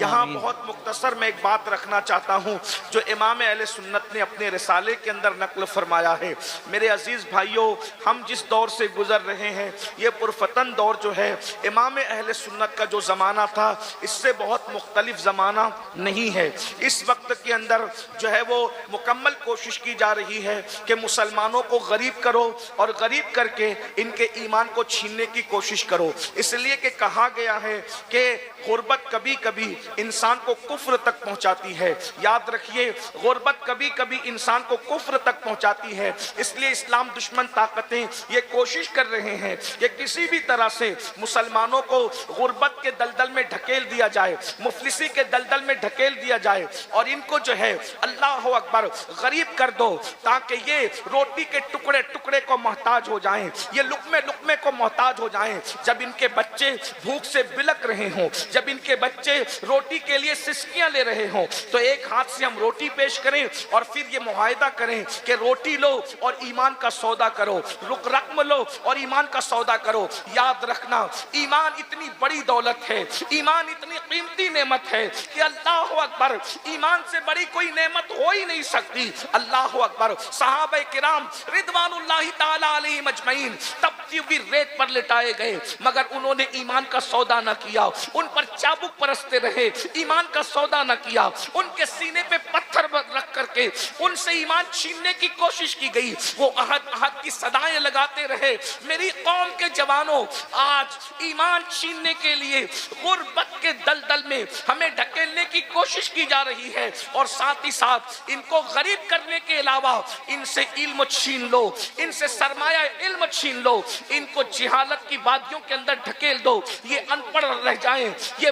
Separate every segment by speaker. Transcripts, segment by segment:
Speaker 1: یہاں بہت مختصر میں ایک بات رکھنا چاہتا ہوں جو امام اہل سنت نے اپنے رسالے کے اندر نقل فرمایا ہے۔ میرے عزیز بھائیوں، ہم جس دور سے گزر رہے ہیں یہ پرفتن دور جو ہے، امام اہل سنت کا جو زمانہ تھا اس سے بہت مختلف زمانہ نہیں ہے۔ اس وقت کے اندر جو ہے وہ مکمل کوشش کی جا رہی ہے کہ مسلمانوں کو غریب کرو اور غریب کر کے ان کے ایمان کو چھیننے کی کوشش کرو، اس لیے کہ کہا گیا ہے کہ غربت کبھی کبھی انسان کو کفر تک پہنچاتی ہے۔ یاد رکھیے، غربت کبھی کبھی انسان کو کفر تک پہنچاتی ہے، اس لیے اسلام دشمن طاقتیں یہ کوشش کر رہے ہیں کہ کسی بھی طرح سے مسلمانوں کو غربت کے دلدل میں ڈھکیل دیا جائے، مفلسی کے دلدل میں ڈھکیل دیا جائے، اور ان کو جو ہے اللہ اکبر غریب کر دو تاکہ یہ روٹی کے ٹکڑے ٹکڑے کو محتاج ہو جائیں، یہ لقمے لقمے کو محتاج ہو جائیں۔ جب ان کے بچے بھوک سے بلک رہے ہوں، جب ان کے بچے روٹی کے لیے سسکیاں لے رہے ہوں، تو ایک ہاتھ سے ہم روٹی پیش کریں اور پھر یہ معاہدہ کریں کہ روٹی لو اور ایمان کا سودا کرو، رقم لو اور ایمان کا سودا کرو۔ یاد رکھنا، ایمان اتنی بڑی دولت ہے، ایمان اتنی قیمتی نعمت ہے کہ اللہ اکبر، ایمان سے بڑی کوئی نعمت ہو ہی نہیں سکتی۔ اللہ اکبر، صحابہ کرام رضوان اللہ تعالی علیہم اجمعین تپتی ہوئی ریت پر لٹائے گئے مگر انہوں نے ایمان کا سودا نہ کیا، ان پر چابک پرستے رہے، ایمان کا سودا نہ کیا، ان کے سینے پہ پتھر رکھ کر کے ان سے ایمان چھیننے کی کوشش کی گئی، وہ احد احد کی صدائیں لگاتے رہے۔ میری قوم کے جوانوں، آج ایمان چھیننے کے لیے غربت کے دلدل میں ہمیں ڈھکیلنے کی کوشش کی جا رہی ہے، اور ساتھ ہی ساتھ ان کو غریب کرنے کے علاوہ ان سے علم چھین لو، ان سے سرمایہ علم چھین لو، ان کو جہالت کی وادیوں کے اندر ڈھکیل دو، یہ ان پڑھ رہ جائیں، یہ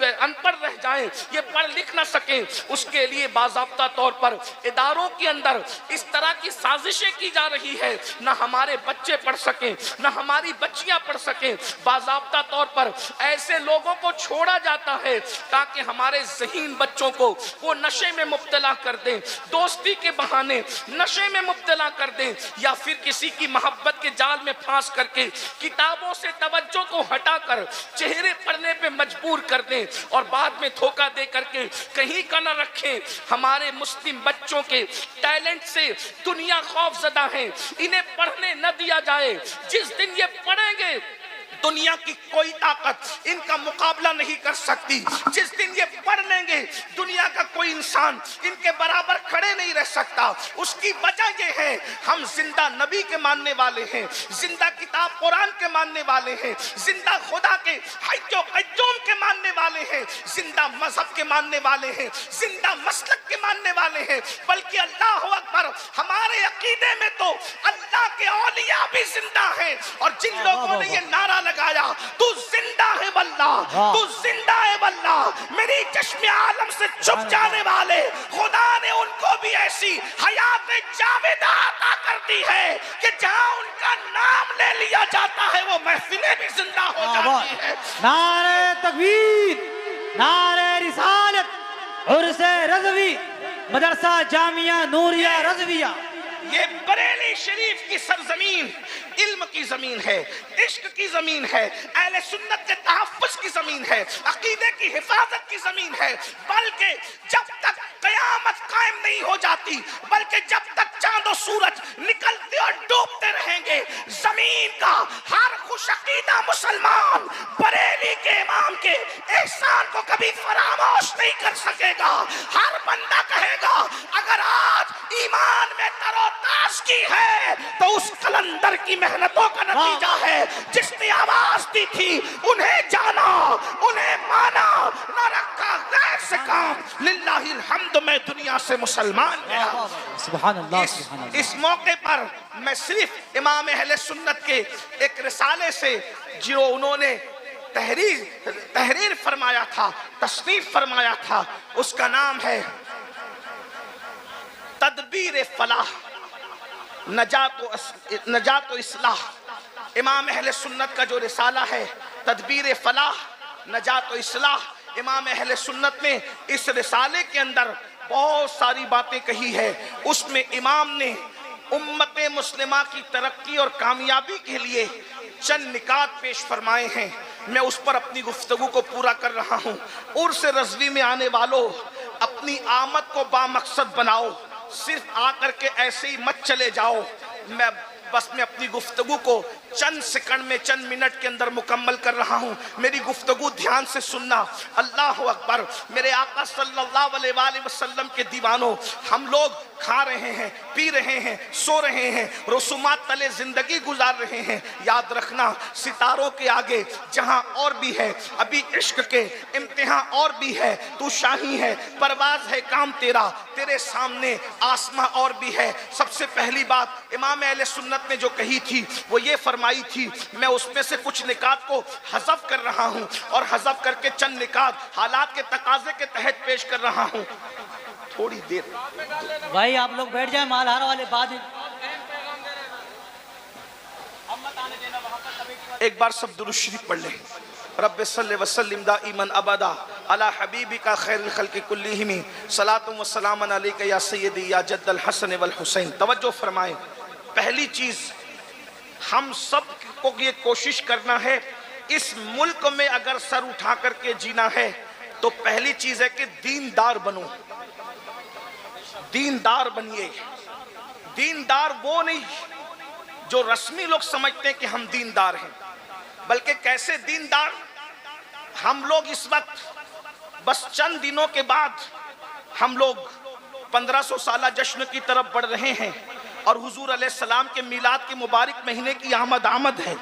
Speaker 1: ان پڑھ رہ جائیں، یہ پڑھ لکھ نہ سکیں۔ اس کے لیے باضابطہ طور پر اداروں کے اندر اس طرح کی سازشیں کی جا رہی ہے، نہ ہمارے بچے پڑھ سکیں، نہ ہماری بچیاں پڑھ سکیں۔ باضابطہ طور پر ایسے لوگوں کو چھوڑا جاتا ہے تاکہ ہمارے ذہین بچوں کو وہ نشے میں مبتلا کر دیں، دوستی کے بہانے نشے میں مبتلا کر دیں، یا پھر کسی کی محبت کے جال میں پھانس کر کے کتابوں سے توجہ کو ہٹا کر چہرے پڑھنے پہ مجبور کر دیں، اور بعد میں دھوکہ دے کر کے کہیں کا نہ رکھیں۔ ہمارے مسلم بچوں کے ٹیلنٹ سے دنیا خوف زدہ ہیں، انہیں پڑھنے نہ دیا جائے۔ جس دن یہ پڑھیں گے دنیا کی کوئی طاقت ان کا مقابلہ نہیں کر سکتی۔ جس دن یہ پڑھ لیں گے دنیا کا کوئی انسان ان کے برابر کھڑے نہیں رہ سکتا۔ اس کی وجہ یہ ہے ہم زندہ نبی کے ماننے والے ہیں، زندہ کتاب قرآن کے ماننے والے ہیں، زندہ خدا کے حی و قیوم کے ماننے والے ہیں، زندہ مذہب کے ماننے والے ہیں، زندہ مسلک کے ماننے والے ہیں۔ بلکہ اللہ اکبر، ہمارے عقیدے میں تو اللہ کے اولیاء بھی زندہ ہیں، اور جن لوگوں نے یہ نعرہ لگایا تو زندہ ہے واللہ، تو زندہ ہے واللہ، میری چشم عالم سے چھپ جانے والے خدا نے ان کو بھی ایسی حیات جاویدہ عطا کر دی ہے کہ جہاں ان کا نام لے لیا جاتا ہے وہ محفلیں بھی زندہ ہو جاتی ہیں۔
Speaker 2: نعرہ تکبیر، نعرہ رسالت، عرس رضوی، مدرسہ جامعہ نوریہ رضویہ۔
Speaker 1: یہ بریلی شریف کی سرزمین علم کی زمین ہے، عشق کی زمین ہے، اہل سنت کے تحفظ کی زمین ہے، عقیدے کی حفاظت کی زمین ہے۔ بلکہ جب تک قیامت قائم نہیں ہو جاتی، بلکہ جب تک چاند و سورج نکلتے اور ڈوبتے رہیں گے، زمین کا ہر خوش عقیدہ مسلمان بریلی کے امام کے احسان کو کبھی فراموش نہیں کر سکے گا۔ ہر بندہ کہے گا اگر آج ایمان میں تر و تازگی ہے تو اس قلندر کی محنتوں کا نتیجہ ہے۔ جس نے آواز دی تھی انہیں جانا، انہیں مانا، نہ رکھا غیر سے کام، للہ الحمد میں دنیا سے مسلمان گیا۔
Speaker 2: سبحان اللہ، سبحان اللہ۔
Speaker 1: اس موقع پر میں صرف امام اہل سنت کے ایک رسالے سے جو انہوں نے تحریر فرمایا تھا، تصنیف فرمایا تھا، اس کا نام ہے تدبیر فلاح، نجات و اصلاح۔ امام اہل سنت کا جو رسالہ ہے تدبیر فلاح، نجات و اصلاح، امام اہل سنت نے اس رسالے کے اندر بہت ساری باتیں کہی ہے۔ اس میں امام نے امت مسلمہ کی ترقی اور کامیابی کے لیے چند نکات پیش فرمائے ہیں۔ میں اس پر اپنی گفتگو کو پورا کر رہا ہوں۔ عرس رضوی میں آنے والوں، اپنی آمد کو بامقصد بناؤ، صرف آ کر کے ایسے ہی مت چلے جاؤ۔ میں اپنی گفتگو کو چند سیکنڈ میں، چند منٹ کے اندر مکمل کر رہا ہوں، میری گفتگو دھیان سے سننا۔ اللہ اکبر۔ میرے آقا صلی اللہ علیہ وآلہ وسلم کے دیوانوں، ہم لوگ کھا رہے ہیں، پی رہے ہیں، سو رہے ہیں، رسومات تلے زندگی گزار رہے ہیں۔ یاد رکھنا، ستاروں کے آگے جہاں اور بھی ہے، ابھی عشق کے امتحان اور بھی ہے، تو شاہی ہے، پرواز ہے کام تیرا، تیرے سامنے آسماں اور بھی ہے۔ سب سے پہلی بات امام اہل سنت نے جو کہی تھی وہ یہ فرمائی تھی، میں اس میں سے کچھ نکات کو حذف کر رہا ہوں، اور حذف کر کے چند نکات حالات کے تقاضے کے تحت پیش کر رہا ہوں۔ تھوڑی دیر
Speaker 2: بھائی آپ لوگ بیٹھ جائیں، مالہار والے بعد میں۔
Speaker 1: ایک بار سب درود شریف پڑھ لیں۔ رب صلی وسلم دائما ابدا علی حبیبک خیر الخلق کلہم صلاۃ و سلام علیک یا سیدی یا جد الحسن والحسین۔ توجہ فرمائیں، پہلی چیز ہم سب کو یہ کوشش کرنا ہے، اس ملک میں اگر سر اٹھا کر کے جینا ہے تو پہلی چیز ہے کہ دیندار بنو، دیندار بنیے۔ دیندار وہ نہیں جو رسمی لوگ سمجھتے ہیں کہ ہم دیندار ہیں، بلکہ کیسے دیندار؟ ہم لوگ اس وقت بس چند دنوں کے بعد ہم لوگ 1500 سالہ جشن کی طرف بڑھ رہے ہیں، اور حضور علیہ السلام کے میلاد کے مبارک مہینے کی آمد ہے،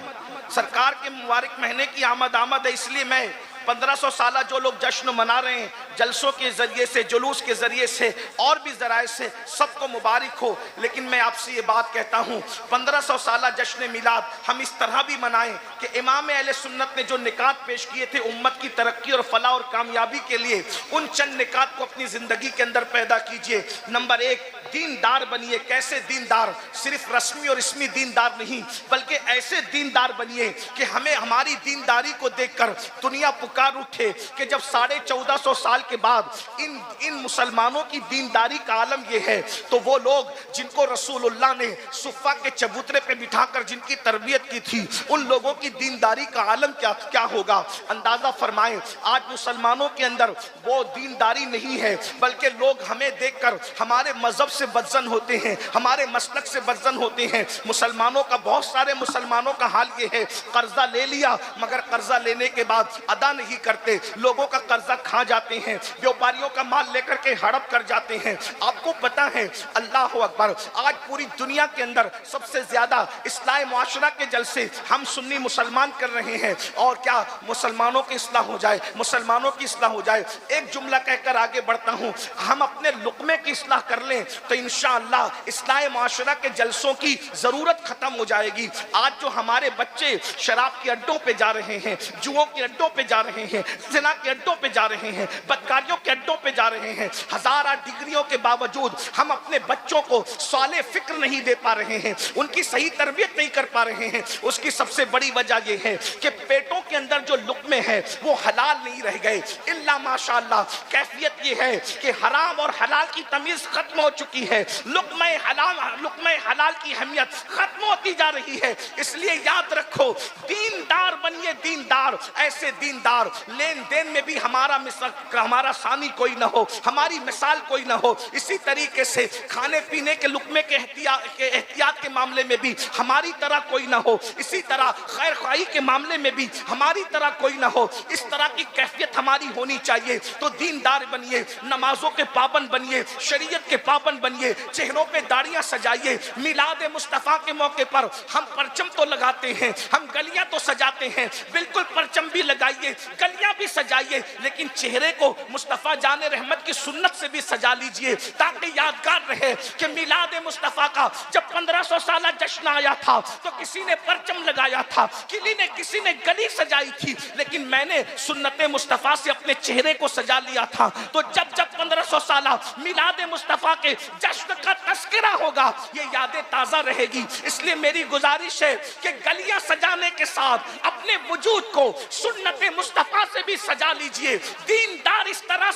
Speaker 1: سرکار کے مبارک مہینے کی آمد ہے۔ اس لیے میں 1500 سالہ جو لوگ جشن منا رہے ہیں، جلسوں کے ذریعے سے، جلوس کے ذریعے سے، اور بھی ذرائع سے، سب کو مبارک ہو۔ لیکن میں آپ سے یہ بات کہتا ہوں، 1500 سالہ جشن میلاد ہم اس طرح بھی منائیں کہ امام اہل سنت نے جو نکات پیش کیے تھے امت کی ترقی اور فلاح اور کامیابی کے لیے، ان چند نکات کو اپنی زندگی کے اندر پیدا کیجئے۔ نمبر 1، دیندار بنیے۔ کیسے دیندار؟ صرف رسمی اور اسمی دیندار نہیں، بلکہ ایسے دیندار بنیے کہ ہمیں ہماری دینداری کو دیکھ کر دنیا پکار اٹھے کہ جب 1450 سال کے بعد ان مسلمانوں کی دینداری کا عالم یہ ہے، تو وہ لوگ جن کو رسول اللہ نے صفہ کے چبوترے پہ بٹھا کر جن کی تربیت کی تھی، ان لوگوں کی دینداری کا عالم کیا ہوگا؟ اندازہ فرمائیں، آج مسلمانوں کے اندر وہ دینداری نہیں ہے، بلکہ لوگ ہمیں دیکھ کر ہمارے مذہب سے بدزن ہوتے ہیں، ہمارے مسلک سے بدزن ہوتے ہیں۔ مسلمانوں کا، بہت سارے مسلمانوں کا حال یہ ہے، قرضہ لے لیا مگر قرضہ لینے کے بعد ادا نہیں کرتے، لوگوں کا قرضہ کھا جاتے ہیں، بیوپاریوں کا مال لے کر کے ہڑپ کر جاتے ہیں۔ آپ کو پتا ہے، اللہ اکبر، آج پوری دنیا کے اندر سب سے زیادہ اصلاح معاشرہ کے جلسے ہم سنی مسلمان کر رہے ہیں، اور کیا مسلمانوں کی اصلاح ہو جائے، مسلمانوں کی اصلاح ہو جائے۔ ایک جملہ کہہ کر آگے بڑھتا ہوں، ہم اپنے لقمے کی اصلاح کر لیں تو انشاءاللہ اصلاح معاشرہ کے جلسوں کی ضرورت ختم ہو جائے گی۔ آج جو ہمارے بچے شراب کے اڈوں پہ جا رہے ہیں، جوؤں کے اڈوں پہ جا رہے ہیں، زنا کے اڈوں پہ جا رہے ہیں، بدکاریوں کے اڈوں پہ جا رہے ہیں، ہزارہ ڈگریوں کے باوجود ہم اپنے بچوں کو صالح فکر نہیں دے پا رہے ہیں، ان کی صحیح تربیت نہیں کر پا رہے ہیں۔ اس کی سب سے بڑی وجہ یہ ہے کہ پیٹوں کے اندر جو لقمے ہیں وہ حلال نہیں رہ گئے، الا ماشاءاللہ۔ کیفیت یہ ہے کہ حرام اور حلال کی تمیز ختم ہو چکی ہے، لقمہ حلال کی اہمیت ختم ہوتی جا رہی ہے۔ اس لیے یاد رکھو، دیندار بنیے، دیندار، ایسے دیندار لین دین میں بھی ہمارا ثانی کوئی نہ ہو، ہماری مثال کوئی نہ ہو۔ اسی طریقے سے کھانے پینے کے لقمے کے احتیاط کے معاملے میں بھی ہماری طرح کوئی نہ ہو، اسی طرح خیر خواہی کے معاملے میں بھی ہماری طرح کوئی نہ ہو۔ اس طرح کی کیفیت ہماری ہونی چاہیے۔ تو دیندار بنیے، نمازوں کے پابند بنیے، شریعت کے پابند بنیے، چہروں پہ داڑیاں سجائیے۔ میلاد مصطفیٰ کے موقع پر ہم پرچم تو لگاتے ہیں، ہم گلیاں تو سجاتے ہیں، بالکل پرچم بھی لگائیے، گلیاں بھی سجائیے، لیکن چہرے کو مصطفیٰ جان رحمت کی سنت سے بھی سجا لیجئے، تاکہ یادگار رہے کہ میلاد مصطفیٰ کا جب 1500 سالہ جشن آیا تھا تو کسی نے پرچم لگایا تھا، کسی نے گلی سجائی تھی، لیکن میں نے سنت مصطفیٰ سے اپنے چہرے کو سجا لیا تھا۔ تو جب 1500 سالہ میلاد مصطفیٰ کے جشن کا تذکرہ ہوگا، یہ یادیں تازہ رہے گی۔ اس لیے میری گزارش ہے کہ گلیاں سجانے کے ساتھ اپنے وجود کو سنت مصطفیٰ سے بھی سجا لیجئے۔ دیندار اس طرح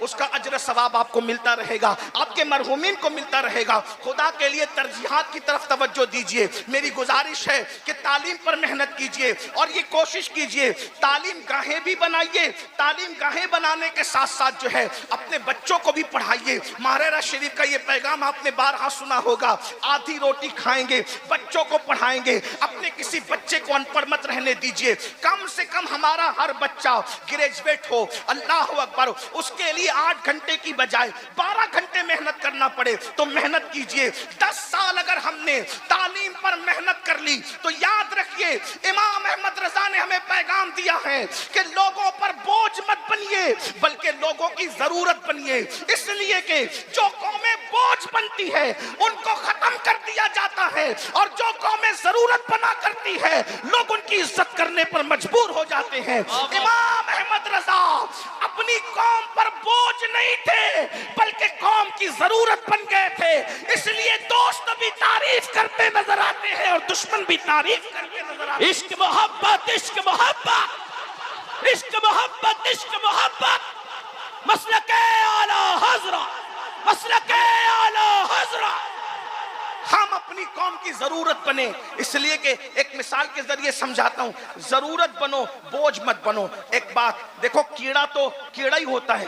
Speaker 1: اس کا اجر ثواب آپ کو ملتا رہے گا، آپ کے مرحومین کو ملتا رہے گا۔ خدا کے لیے ترجیحات کی طرف توجہ دیجئے، میری گزارش ہے کہ تعلیم پر محنت کیجئے اور یہ کوشش کیجئے تعلیم گاہیں بھی بنائیے، تعلیم گاہیں بنانے کے ساتھ ساتھ جو ہے اپنے بچوں کو بھی پڑھائیے۔ ماہرہ شریف کا یہ پیغام آپ نے بارہا سنا ہوگا، آدھی روٹی کھائیں گے بچوں کو پڑھائیں گے، اپنے کسی بچے کو ان پڑھ مت رہنے دیجئے۔ کم سے کم ہمارا ہر بچہ گریجویٹ ہو، اللہ اکبر، اس کے لیے 8 گھنٹے کی بجائے 12 گھنٹے محنت کرنا پڑے تو محنت کیجئے۔ 10 سال اگر ہم نے تعلیم پر محنت کر لی تو یاد رکھیے امام احمد رضا نے ہمیں پیغام دیا ہے کہ لوگوں پر بوجھ مت بنیے بلکہ لوگوں کی ضرورت بنیے، اس لیے کہ جو قومیں بوجھ بنتی ہے ان کو ختم کر دیا جاتا ہے اور جو قومیں ضرورت بنا کرتی ہے لوگ ان کی عزت کرنے پر مجبور ہو جاتے ہیں۔ امام احمد رضا اپنی قوم پر بوجھ نہیں تھے بلکہ قوم کی ضرورت بن گئے تھے، اس لیے دوست بھی تعریف کرتے نظر آتے ہیں اور دشمن بھی تعریف کرتے نظر آتے ہیں۔
Speaker 2: عشق محبت، عشق محبت، عشق محبت، عشق محبت، مسلک اعلی حضرت، مسلک اعلی حضرت۔
Speaker 1: ہم اپنی قوم کی ضرورت بنے، اس لیے کہ ایک مثال کے ذریعے سمجھاتا ہوں، ضرورت بنو بوجھ مت بنو۔ ایک بات دیکھو، کیڑا تو کیڑا ہی ہوتا ہے،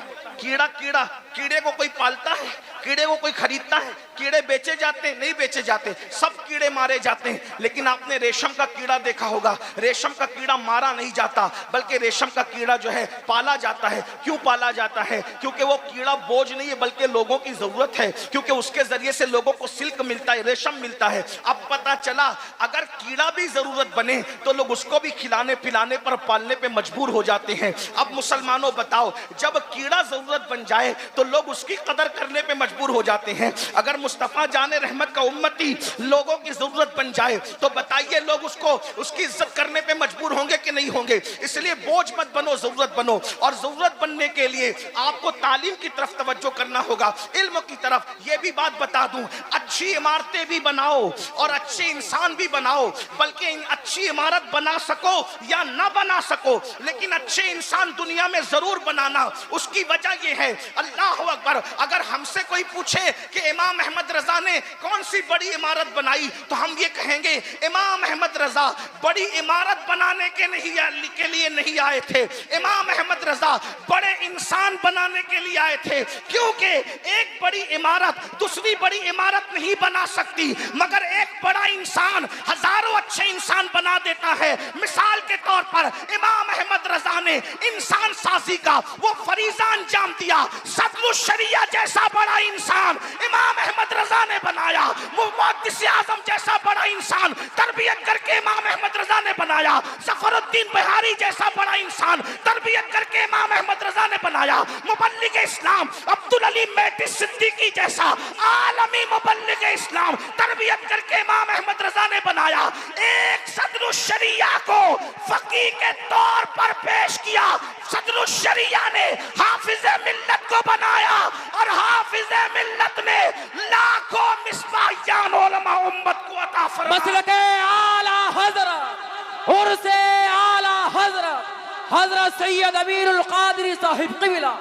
Speaker 1: کیڑے کو کوئی پالتا ہے، کیڑے کو کوئی خریدتا ہے، کیڑے بیچے جاتے ہیں نہیں بیچے جاتے، سب کیڑے مارے جاتے ہیں۔ لیکن آپ نے ریشم کا کیڑا دیکھا ہوگا، ریشم کا کیڑا مارا نہیں جاتا بلکہ ریشم کا کیڑا جو ہے پالا جاتا ہے۔ کیوں پالا جاتا ہے؟ کیونکہ وہ کیڑا بوجھ نہیں ہے بلکہ لوگوں کی ضرورت ہے، کیونکہ اس کے ذریعے سے لوگوں کو سلک ملتا ہے، ریشم ملتا ہے۔ اب پتا چلا اگر کیڑا بھی ضرورت بنے تو لوگ اس کو بھی کھلانے پلانے پر پالنے پہ مجبور ہو جاتے ہیں۔ اب مسلمانوں بتاؤ، جب کیڑا ضرورت بن جائے تو لوگ اس کی قدر کرنے پہ مجبور ہو جاتے ہیں۔ اگر مصطفیٰ جان رحمت کا امتی لوگوں کی ضرورت بن جائے تو بتائیے لوگ اس کی عزت کرنے پہ مجبور ہوں گے کہ نہیں ہوں گے؟ اس لیے بوجھ مت بنو، ضرورت بنو، اور ضرورت بننے کے لیے آپ کو تعلیم کی طرف توجہ کرنا ہوگا، علم کی طرف۔ یہ بھی بات بتا دوں، اچھی عمارتیں بھی بناؤ اور اچھے انسان بھی بناؤ، بلکہ اچھی عمارت بنا سکو یا نہ بنا سکو لیکن اچھے انسان دنیا میں ضرور بنانا۔ اس کی وجہ یہ ہے، اللہ اکبر، اگر ہم سے کوئی پوچھے کہ امام احمد رضا نے کون سی بڑی عمارت بنائی تو ہم یہ کہیں گے امام احمد رضا بڑی عمارت بنانے کے لیے نہیں آئے تھے، امام احمد رضا بڑے انسان بنانے کے لیے آئے تھے، کیونکہ ایک بڑی عمارت دوسری بڑی عمارت نہیں بنا سکتی مگر ایک بڑا انسان ہزاروں اچھے انسان بنا دیتا ہے۔ مثال کے طور پر امام احمد رضا نے انسان سازی کا وہ فریضہ انجام دیا، صدر الشریعہ جیسا بڑا انسان امام احمد رضا نے بنایا، محدث اعظم جیسا بڑا انسان تربیت کر کے امام احمد رضا نے بنایا، ظفر الدین بہاری جیسا بڑا انسان تربیت کر کے امام احمد رضا نے بنایا، مبلغ اسلام عبدالعلی میٹی صدیقی جیسا عالمی مبلغ اسلام تربیت کر کے امام احمد رضا نے بنایا۔ ایک صدر الشریعہ کو فقیہ کے طور پر پیش کیا، صدر الشریعہ نے حافظ ملت کو بنایا اور حافظ ملت نے لاکھوں مصباحیان علماء امت کو عطا فرمایا۔
Speaker 2: مسلک اعلی حضرت، عرس اعلی حضرت، حضرت سید امیر القادری صاحب قبلہ۔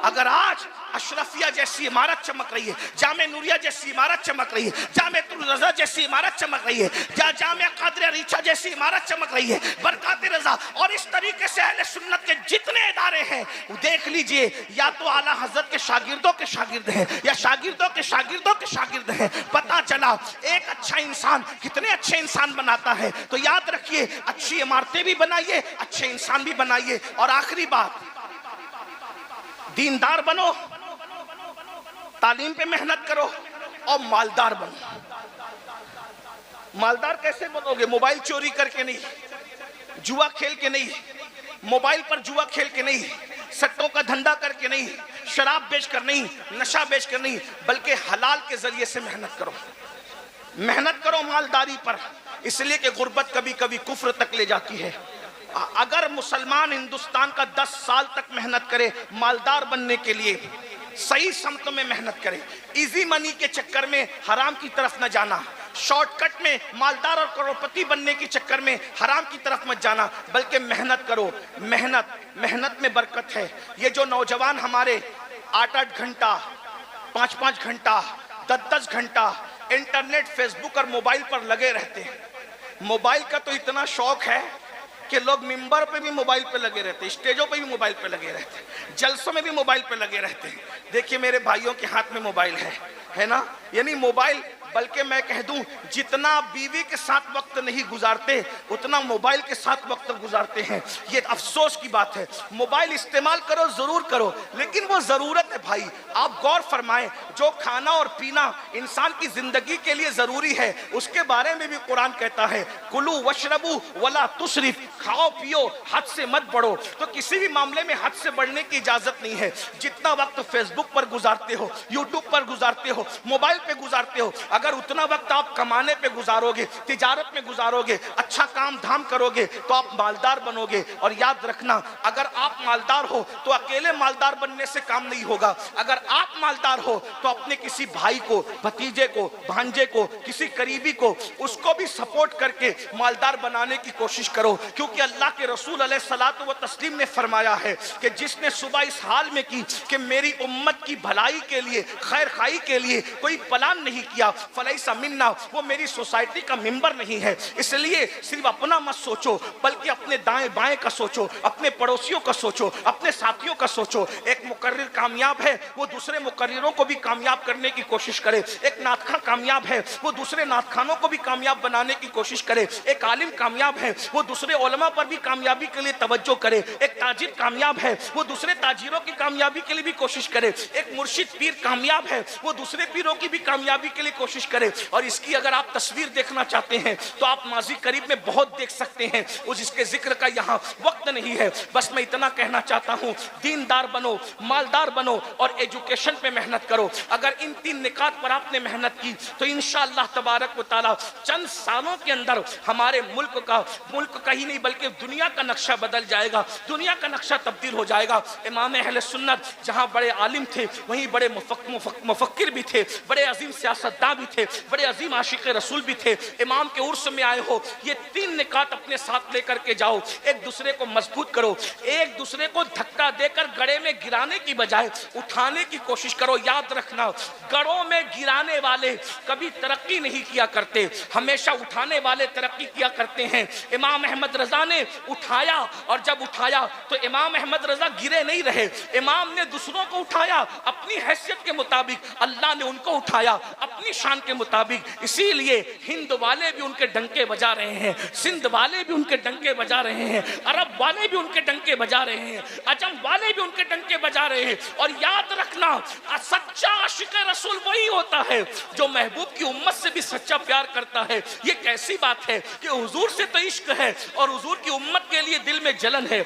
Speaker 1: اگر آج اشرفیہ جیسی عمارت چمک رہی ہے، جامع نوریہ جیسی عمارت چمک رہی ہے، جامع الرضا جیسی عمارت چمک رہی ہے، جامع قادریہ ریچھا جیسی عمارت چمک رہی ہے، برکات رضا، اور اس طریقے سے اہل سنت کے جتنے ادارے ہیں دیکھ لیجئے، یا تو اعلیٰ حضرت کے شاگردوں کے شاگرد ہیں یا شاگردوں کے شاگردوں کے شاگرد ہیں۔ پتہ چلا ایک اچھا انسان کتنے اچھے انسان بناتا ہے۔ تو یاد رکھیے، اچھی عمارتیں بھی بنائیے، اچھے انسان بھی بنائیے۔ اور آخری بات، دیندار بنو، تعلیم پہ محنت کرو اور مالدار بنو۔ مالدار کیسے بنو گے؟ موبائل چوری کر کے نہیں، جوا کھیل کے نہیں، موبائل پر جوا کھیل کے نہیں، سٹوں کا دھندا کر کے نہیں، شراب بیچ کر نہیں، نشہ بیچ کر نہیں، بلکہ حلال کے ذریعے سے محنت کرو، محنت کرو مالداری پر، اس لیے کہ غربت کبھی کبھی کفر تک لے جاتی ہے۔ اگر مسلمان ہندوستان کا 10 سال تک محنت کرے مالدار بننے کے لیے، صحیح سمتوں میں محنت کرے، ایزی منی کے چکر میں حرام کی طرف نہ جانا، شارٹ کٹ میں مالدار اور کروڑپتی بننے کے چکر میں حرام کی طرف مت جانا، بلکہ محنت کرو. محنت میں برکت ہے. یہ جو نوجوان ہمارے 8-8 گھنٹہ 5-5 گھنٹہ 10-10 گھنٹہ انٹرنیٹ، فیس بک اور موبائل پر لگے رہتے ہیں. موبائل کا تو اتنا شوق ہے کہ لوگ ممبر پہ بھی موبائل پہ لگے رہتے ہیں، اسٹیجوں پہ بھی موبائل پہ لگے رہتے ہیں، جلسوں میں بھی موبائل پہ لگے رہتے ہیں. دیکھیے میرے بھائیوں کے ہاتھ میں موبائل ہے نا. یعنی موبائل، بلکہ میں کہہ دوں جتنا بیوی کے ساتھ وقت نہیں گزارتے اتنا موبائل کے ساتھ وقت گزارتے ہیں. یہ افسوس کی بات ہے. موبائل استعمال کرو، ضرور کرو، لیکن وہ ضرورت ہے بھائی. آپ غور فرمائیں، جو کھانا اور پینا انسان کی زندگی کے لیے ضروری ہے اس کے بارے میں بھی قرآن کہتا ہے کلو وشربو ولا تسرف، کھاؤ پیو، حد سے مت بڑھو. تو کسی بھی معاملے میں حد سے بڑھنے کی اجازت نہیں ہے. جتنا وقت فیس بک پر گزارتے ہو، یوٹیوب پر گزارتے ہو، موبائل پہ گزارتے ہو، اگر اتنا وقت آپ کمانے پہ گزارو گے، تجارت میں گزارو گے، اچھا کام دھام کرو گے تو آپ مالدار بنو گے. اور یاد رکھنا، اگر آپ مالدار ہو تو اکیلے مالدار بننے سے کام نہیں ہوگا. اگر آپ مالدار ہو تو اپنے کسی بھائی کو، بھتیجے کو، بھانجے کو، کسی قریبی کو، اس کو بھی سپورٹ کر کے مالدار بنانے کی کوشش کرو. کیونکہ اللہ کے رسول علیہ الصلوۃ والتسلیم نے فرمایا ہے کہ جس نے صبح اس حال میں کی کہ میری امت کی بھلائی کے لیے، خیر خواہی کے لیے کوئی پلان نہیں کیا، فلیس منا، وہ میری سوسائٹی کا ممبر نہیں ہے. اس لیے صرف اپنا مت سوچو، بلکہ اپنے دائیں بائیں کا سوچو، اپنے پڑوسیوں کا سوچو، اپنے ساتھیوں کا سوچو. ایک مقرر کامیاب ہے، وہ دوسرے مقرروں کو بھی کامیاب کرنے کی کوشش کرے. ایک نعت خواں کامیاب ہے، وہ دوسرے نعت خانوں کو بھی کامیاب بنانے کی کوشش کرے. ایک عالم کامیاب ہے، وہ دوسرے علماء پر بھی کامیابی کے لیے توجہ کرے. ایک تاجر کامیاب ہے، وہ دوسرے تاجروں کی کامیابی کے لیے بھی کوشش کرے. ایک مرشد پیر کامیاب ہے، وہ دوسرے پیروں کی بھی کامیابی کے لیے کوشش کرے. اور اس کی اگر آپ تصویر دیکھنا چاہتے ہیں تو آپ ماضی قریب میں بہت دیکھ سکتے ہیں. اس کے ذکر کا یہاں وقت نہیں ہے. بس میں اتنا کہنا چاہتا ہوں، دیندار بنو، مالدار بنو اور ایجوکیشن پہ محنت کرو. اگر ان 3 نکات پر آپ نے محنت کی تو انشاءاللہ تبارک و تعالی چند سالوں کے اندر ہمارے ملک کا ہی نہیں بلکہ دنیا کا نقشہ بدل جائے گا. دنیا کا نقشہ تبدیل ہو جائے گا. امام اہل سنت جہاں بڑے عالم تھے وہیں بڑے مفکر بھی تھے، بڑے عظیم سیاستداں بھی تھے، بڑے عظیم عاشق رسول بھی تھے. امام کے عرس میں آئے ہو، یہ 3 نکات اپنے ساتھ لے کر کے جاؤ. ایک دوسرے کو مضبوط کرو، ایک دوسرے کو دھکا دے کر گڑھے میں گرانے کی بجائے اٹھانے کی کوشش کرو. یاد رکھنا، گڑھوں میں گرانے والے کبھی ترقی نہیں کیا کرتے، ہمیشہ اٹھانے والے ترقی کیا کرتے ہیں. امام احمد رضا نے اٹھایا، اور جب اٹھایا تو امام احمد رضا گرے نہیں رہے. امام نے دوسروں کو اٹھایا اپنی حیثیت کے مطابق، اللہ نے ان کو اٹھایا اپنی شان کے مطابق. اسی لیے ہند والے بھی ان کے ڈنکے بجا رہے ہیں، سندھ والے بھی ان کے ڈنکے بجا رہے ہیں، عرب والے بھی ان کے ڈنکے بجا رہے ہیں، عجم والے بھی ان کے ڈنکے بجا رہے ہیں. اور یاد رکھنا، سچا عاشق رسول وہی ہوتا ہے جو محبوب کی امت سے بھی سچا پیار کرتا ہے. یہ کیسی بات ہے کہ حضور سے تو عشق ہے اور حضور کی امت کے لیے دل میں جلن ہے،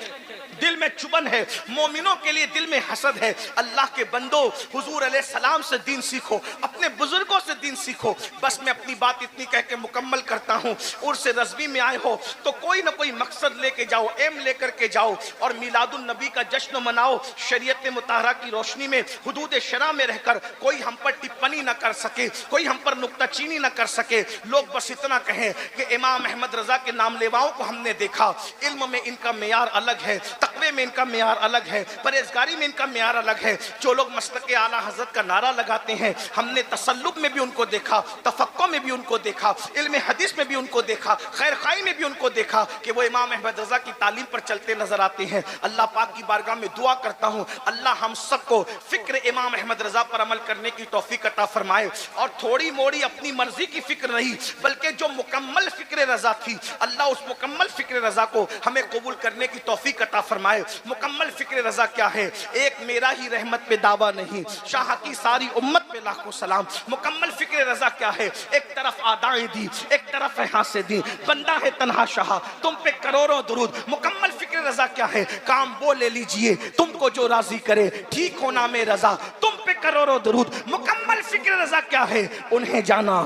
Speaker 1: دل میں چبن ہے، مومنوں کے لیے دل میں حسد ہے. اللہ کے بندو، حضور علیہ السلام سے دین سیکھو، اپنے بزرگوں سے دین سیکھو. بس میں اپنی بات اتنی کہہ کے مکمل کرتا ہوں. عرس رضوی میں آئے ہو تو کوئی نہ کوئی مقصد لے کے جاؤ، ایم لے کر کے جاؤ اور میلاد النبی کا جشن مناؤ. شریعت مطہرہ کی روشنی میں، حدود شرع میں رہ کر کوئی ہم پر ٹپنی نہ کر سکے، کوئی ہم پر نکتہ چینی نہ کر سکے. لوگ بس اتنا کہیں کہ امام احمد رضا کے نام لیواؤں کو ہم نے دیکھا، علم میں ان کا معیار الگ ہے، تقوی میں ان کا معیار الگ ہے، پرہیزگاری میں ان کا معیار الگ ہے. جو لوگ مسلک اعلیٰ حضرت کا نعرہ لگاتے ہیں، ہم نے تسلب میں بھی ان کو دیکھا، تفقہ میں بھی ان کو دیکھا، علم حدیث میں بھی ان کو دیکھا، خیر خواہی میں بھی ان کو دیکھا کہ وہ امام احمد رضا کی تعلیم پر چلتے نظر آتے ہیں. اللہ پاک کی بارگاہ میں دعا کرتا ہوں، اللہ ہم سب کو فکر امام احمد رضا پر عمل کرنے کی توفیق عطا فرمائے. اور تھوڑی موڑی اپنی مرضی کی فکر نہیں بلکہ جو مکمل فکر رضا تھی، اللہ اس مکمل فکر رضا کو ہمیں قبول کرنے کی توفیق عطا فرمائے. مکمل فکر رضا کیا ہے؟ ایک میرا ہی رحمت پہ دعویٰ نہیں، شاہ کی ساری امت پہ لاکھوں سلام. مکمل فکر رضا کیا ہے؟ ایک طرف آدائیں دی، ایک طرف ہے ہاتھ دی، بندہ ہے تنہا شاہ، تم پہ کروڑوں درود. مکمل فکر رضا کیا ہے؟ کام وہ لے لیجئے تم کو جو راضی کرے، ٹھیک ہونا میں رضا، تم پہ کروڑوں درود. مکمل فکر رضا کیا ہے؟ انہیں جانا،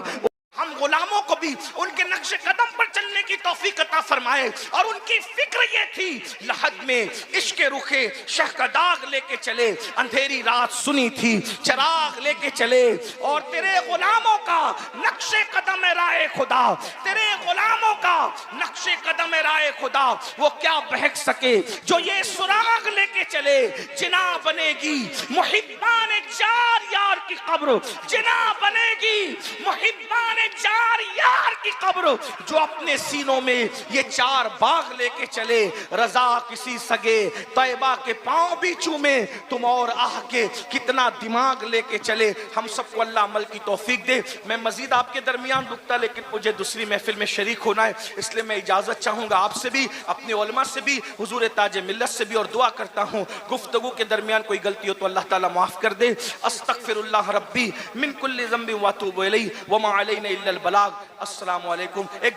Speaker 1: ہم غلاموں کو بھی ان کے نقش قدم پر چلنے کی توفیق عطا فرمائے. اور ان کی فکر یہ تھی لحد میں عشق رخے شہ کا داغ لے کے چلے, اندھیری رات سنی تھی چراغ لے کے چلے, اور تیرے غلاموں کا نقش قدم رائے خدا, تیرے غلاموں کا نقش قدم رائے خدا وہ کیا بہک سکے جو یہ سراغ لے کے چلے. جنا بنے گی محبان جار یار کی قبر, جنا بنے گی محبان جار یار کی قبر, جو اپنے سینوں میں یہ 4 باغ لے کے چلے. رضا کسی سگے طیبہ کے پاؤں بھی چومے, تم اور آہ کے کتنا دماغ لے کے چلے. ہم سب کو اللہ عمل کی توفیق دے. میں مزید آپ کے درمیان رکتا, لیکن مجھے دوسری محفل میں شریک ہونا ہے, اس لیے میں اجازت چاہوں گا آپ سے بھی, اپنے علماء سے بھی, حضور تاج ملت سے بھی, اور دعا کرتا ہوں گفتگو کے درمیان کوئی غلطی ہو تو اللہ تعالیٰ معاف کر دے. استغفر اللہ ربی من کل ذنب واتوب الیہ وما علینا الا البلاغ. السلام علیکم. ایک